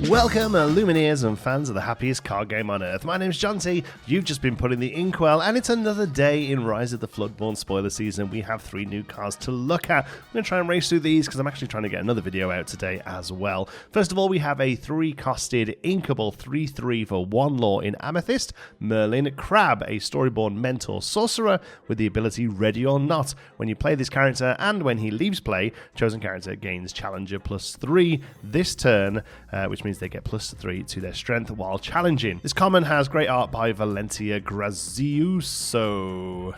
Welcome, Lumineers and fans of the happiest card game on earth. My name's John T. You've just been put in the inkwell, and it's another day in Rise of the Floodborn spoiler season. We have 3 new cards to look at. I'm going to try and race through these because I'm actually trying to get another video out today as well. First of all, we have a 3-costed inkable 3/3 for 1 lore in Amethyst, Merlin Crab, a Storyborn mentor sorcerer with the ability Ready or Not. When you play this character and when he leaves play, chosen character gains Challenger +3 this turn, which means they get +3 to their strength while challenging. This common has great art by Valentia Grazioso.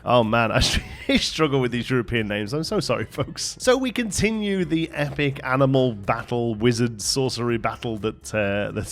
Oh man, I struggle with these European names. I'm so sorry, folks. So we continue the epic animal battle, wizard sorcery battle that's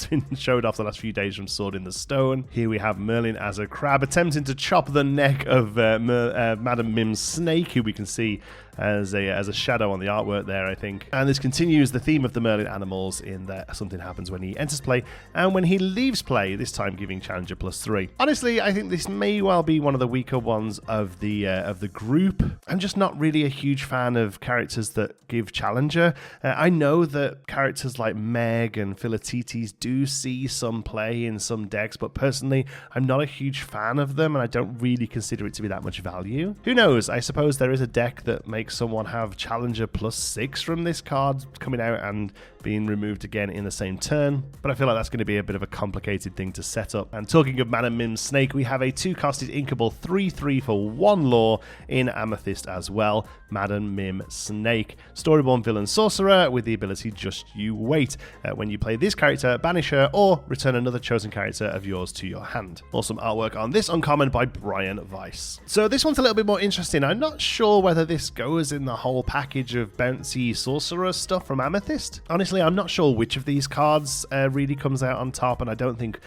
been showed off the last few days from Sword in the Stone. Here we have Merlin as a crab attempting to chop the neck of Madam Mim's snake, who we can see as a shadow on the artwork there, I think. And this continues the theme of the Merlin animals in that something happens when he enters play and when he leaves play, this time giving Challenger +3. Honestly, I think this may well be one of the weaker ones of the group. I'm just not really a huge fan of characters that give Challenger. I know that characters like Meg and Philatites do see some play in some decks, but personally, I'm not a huge fan of them, and I don't really consider it to be that much value. Who knows? I suppose there is a deck that makes someone have Challenger +6 from this card coming out and being removed again in the same turn, but I feel like that's going to be a bit of a complicated thing to set up. And talking of Madam Mim's snake, we have a 2-costed inkable 3/3 for 1 lore in Amethyst as well, Madam Mim Snake, Storyborn villain sorcerer with the ability Just You Wait. When you play this character, banish her or return another chosen character of yours to your hand. Awesome artwork on this uncommon by Brian Weiss. So this one's a little bit more interesting. I'm not sure whether this goes in the whole package of bouncy sorcerer stuff from Amethyst. Honestly, I'm not sure which of these cards really comes out on top, and I don't think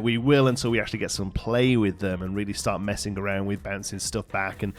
we will until we actually get some play with them and really start messing around with bouncing stuff back and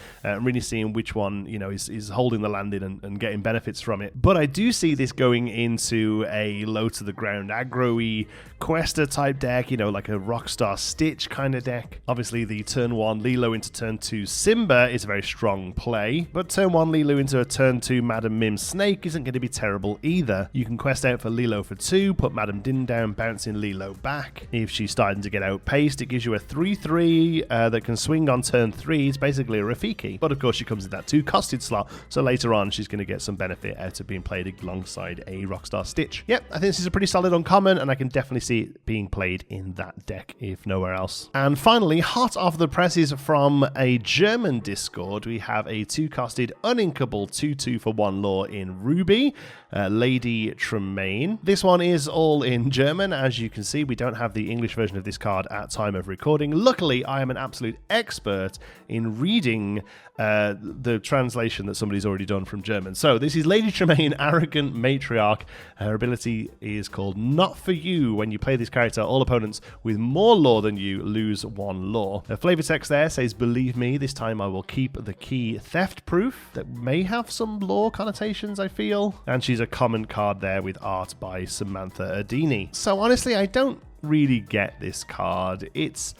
really seeing which one, you know, is holding the landing and getting benefits from it. But I do see this going into a low to the ground aggro-y quester type deck, you know, like a Rockstar Stitch kind of deck. Obviously, the turn 1 Lilo into turn 2 Simba is a very strong play, but turn 1 Lilo into a turn 2 Madam Mim Snake isn't going to be terrible either. You can quest out for Lilo for 2, put Madam Din down, bouncing Lilo back. If she's starting to get outpaced, it gives you a 3/3 that can swing on turn 3. It's basically a Rafiki, but of course she comes in that 2-costed slot, so later on she's going to get some benefit out of being played alongside a Rockstar Stitch. Yep, I think this is a pretty solid uncommon, and I can definitely see it being played in that deck, if nowhere else. And finally, hot off the presses from a German Discord, we have a 2-costed uninkable 2/2 for 1 lore in Ruby, Lady Tremaine. This one is all in German. As you can see, we don't have the English version of this card at time of recording. Luckily, I am an absolute expert in reading the translation that somebody's already done from German. So this is Lady Tremaine, Arrogant Matriarch. Her ability is called Not For You. When you play this character, all opponents with more lore than you lose 1 lore. The flavor text there says, "Believe me, this time I will keep the key theft proof." That may have some lore connotations, I feel. And she's a common card there with art by Samantha Adini. So honestly, I don't really get this card. It's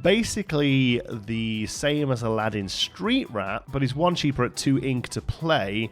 basically the same as Aladdin Street Rat, but is 1 cheaper at 2 ink to play.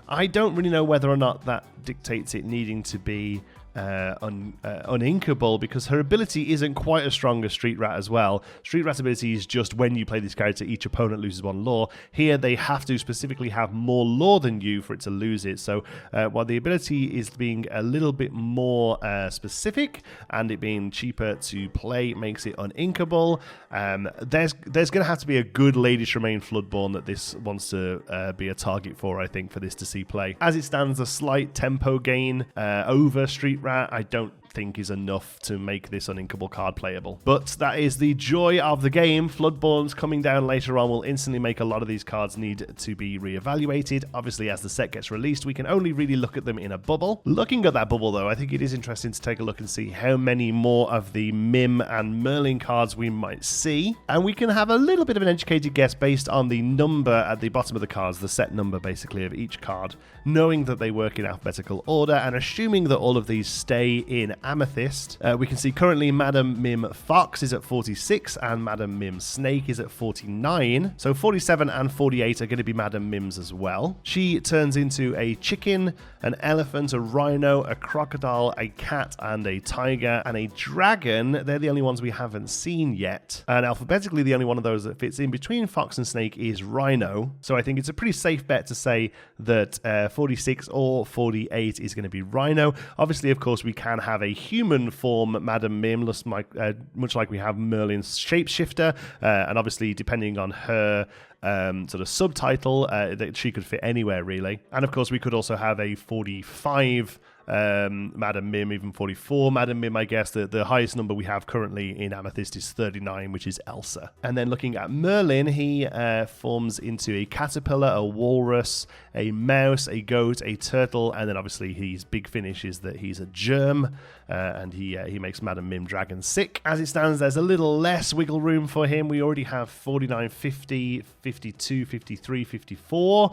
I don't really know whether or not that dictates it needing to be uninkable, because her ability isn't quite as strong as Street Rat as well. Street Rat's ability is just when you play this character, each opponent loses 1 lore. Here, they have to specifically have more lore than you for it to lose it. So while the ability is being a little bit more specific and it being cheaper to play makes it uninkable, there's going to have to be a good Lady Tremaine Floodborn that this wants to be a target for, I think, for this to see play. As it stands, a slight tempo gain over Street Rat, I don't think is enough to make this uninkable card playable. But that is the joy of the game. Floodborns coming down later on will instantly make a lot of these cards need to be reevaluated. Obviously, as the set gets released, we can only really look at them in a bubble. Looking at that bubble, though, I think it is interesting to take a look and see how many more of the Mim and Merlin cards we might see. And we can have a little bit of an educated guess based on the number at the bottom of the cards, the set number basically of each card, knowing that they work in alphabetical order and assuming that all of these stay in Amethyst. We can see currently Madam Mim Fox is at 46 and Madam Mim Snake is at 49. So 47 and 48 are going to be Madam Mims as well. She turns into a chicken, an elephant, a rhino, a crocodile, a cat, and a tiger, and a dragon. They're the only ones we haven't seen yet. And alphabetically, the only one of those that fits in between Fox and Snake is Rhino. So I think it's a pretty safe bet to say that 46 or 48 is going to be Rhino. Obviously, of course, we can have a human form Madam Mim, much like we have Merlin's shapeshifter. And obviously, depending on her sort of subtitle, that she could fit anywhere, really. And of course, we could also have a 45 Madam Mim, even 44 Madam Mim, I guess. The highest number we have currently in Amethyst is 39, which is Elsa. And then looking at Merlin, he forms into a caterpillar, a walrus, a mouse, a goat, a turtle, and then obviously his big finish is that he's a germ, and he makes Madam Mim dragon sick. As it stands, there's a little less wiggle room for him. We already have 49, 50, 52, 53, 54.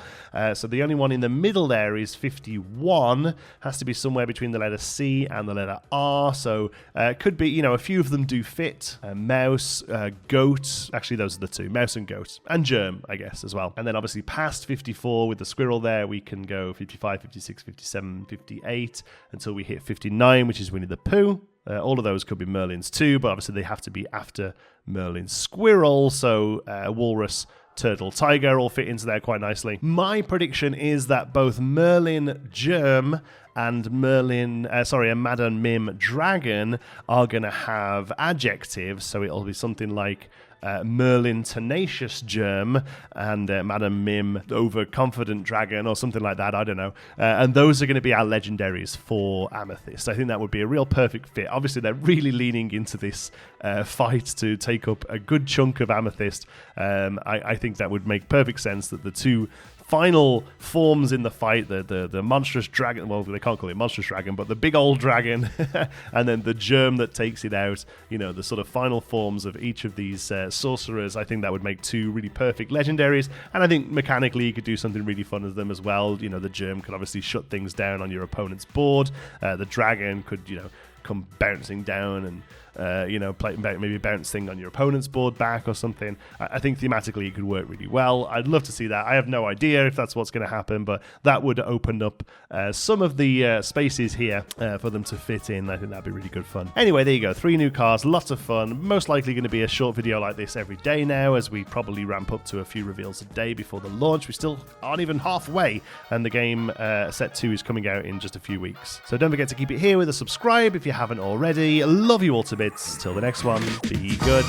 So the only one in the middle there is 51. Has to be somewhere between the letter C and the letter R. So could be, a few of them do fit. Mouse, goat. Actually, those are the two. Mouse and goat. And germ, I guess, as well. And then obviously past 54 with the squirrel there, we can go 55, 56, 57, 58 until we hit 59, which is Winnie the Pooh. All of those could be Merlin's too, but obviously they have to be after Merlin's squirrel. So walrus, turtle, tiger all fit into there quite nicely. My prediction is that both Merlin Germ and Madam Mim Dragon are going to have adjectives, so it'll be something like Merlin Tenacious Germ and Madam Mim Overconfident Dragon or something like that, I don't know. And those are going to be our legendaries for Amethyst. I think that would be a real perfect fit. Obviously, they're really leaning into this fight to take up a good chunk of Amethyst. I think that would make perfect sense that the two final forms in the fight, the monstrous dragon, well, they can't call it monstrous dragon, but the big old dragon, and then the germ that takes it out, the sort of final forms of each of these sorcerers. I think that would make two really perfect legendaries, and I think mechanically you could do something really fun with them as well. The germ could obviously shut things down on your opponent's board. The dragon could, come bouncing down and maybe bounce thing on your opponent's board back or something. I think thematically it could work really well. I'd love to see that. I have no idea if that's what's going to happen, but that would open up some of the spaces here for them to fit in. I think that'd be really good fun. Anyway, there you go. 3 new cars, lots of fun. Most likely going to be a short video like this every day now, as we probably ramp up to a few reveals a day before the launch. We still aren't even halfway, and the game set 2 is coming out in just a few weeks. So don't forget to keep it here with a subscribe if you haven't already. Love you all to bits. Till the next one, be good.